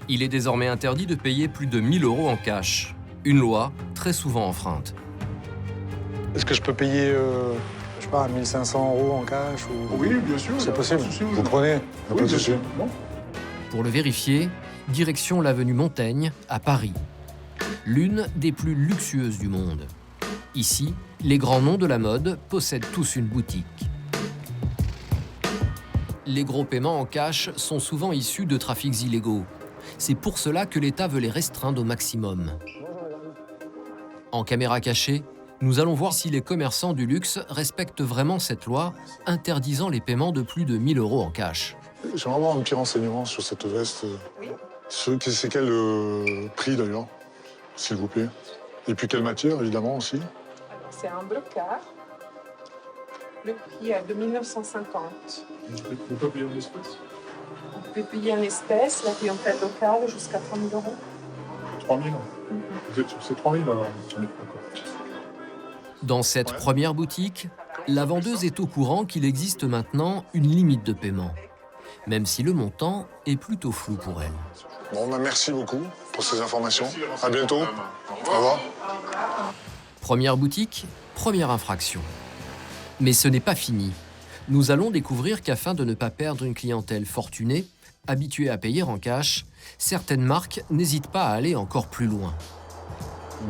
Il est désormais interdit de payer plus de 1 000 € en cash. Une loi très souvent enfreinte. Est-ce que je peux payer, je sais pas, 1 500 € en cash ou... Oui, bien sûr. C'est possible. Vous prenez, Oui, pas de bien souci. sûr. Bon. Pour le vérifier, direction l'avenue Montaigne, à Paris. L'une des plus luxueuses du monde. Ici, les grands noms de la mode possèdent tous une boutique. Les gros paiements en cash sont souvent issus de trafics illégaux. C'est pour cela que l'État veut les restreindre au maximum. En caméra cachée, nous allons voir si les commerçants du luxe respectent vraiment cette loi interdisant les paiements de plus de 1 000 € en cash. J'aimerais avoir un petit renseignement sur cette veste. Oui. C'est quel prix d'ailleurs, s'il vous plaît? Et puis quelle matière, évidemment, aussi? C'est un brocart. Le prix est de 1950. On peut pas payer en espèces. On peut payer en espèces, la clientèle locale, jusqu'à 3 000 €. 3 000. Vous êtes sur ces 3 000 alors? D'accord. Dans cette première boutique, la vendeuse est au courant qu'il existe maintenant une limite de paiement, même si le montant est plutôt flou pour elle. Bon, bah, merci beaucoup pour ces informations. À bientôt. Au revoir. Première boutique, première infraction. Mais ce n'est pas fini. Nous allons découvrir qu'afin de ne pas perdre une clientèle fortunée, habituée à payer en cash, certaines marques n'hésitent pas à aller encore plus loin.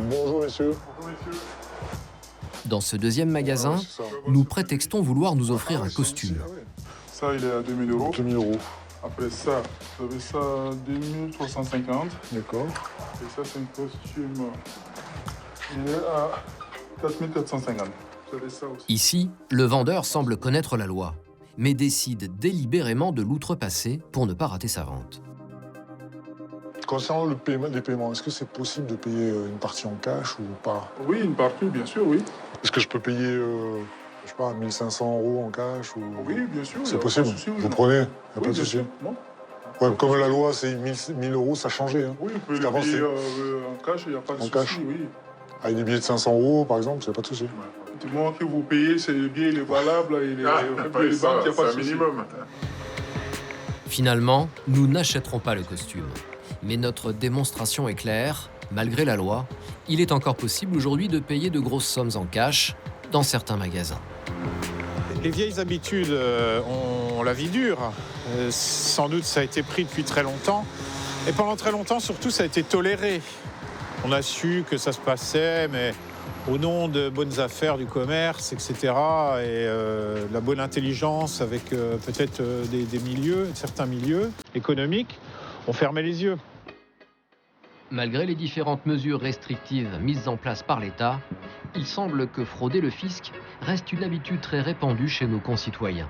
Bonjour, messieurs. Dans ce deuxième magasin, C'est ça. nous prétextons vouloir nous offrir un costume. Ça, il est à 2 000 €. 2 000 €. Après ça, vous avez ça à 2 350. D'accord. Et ça, c'est un costume. Il est à 4 450. Vous avez ça aussi. Ici, le vendeur semble connaître la loi, mais décide délibérément de l'outrepasser pour ne pas rater sa vente. Concernant le paiement, les paiements, est-ce que c'est possible de payer une partie en cash ou pas? Oui, une partie, bien sûr, oui. Est-ce que je peux payer, je sais pas, 1 500 € en cash ou... Oui, bien sûr. C'est possible. Vous prenez, y a pas de souci. Bon. Ouais, comme la loi, c'est 1 000 €, ça a changé. Hein. Oui, vous pouvez Parce le qu'avant, payer en cash, il n'y a pas de En souci, cash. oui. Avec des billets de 500 €, par exemple, c'est pas de souci. Du moment que vous payez, c'est le billet, il est valable, il est les banques, il n'y a pas de souci. Finalement, nous n'achèterons pas le costume. Mais notre démonstration est claire, malgré la loi, il est encore possible aujourd'hui de payer de grosses sommes en cash dans certains magasins. Les vieilles habitudes ont la vie dure. Sans doute, ça a été pris depuis très longtemps. Et pendant très longtemps, surtout, ça a été toléré. On a su que ça se passait, mais au nom de bonnes affaires du commerce, etc., et de la bonne intelligence avec peut-être certains milieux économiques, on fermait les yeux. Malgré les différentes mesures restrictives mises en place par l'État, il semble que frauder le fisc reste une habitude très répandue chez nos concitoyens.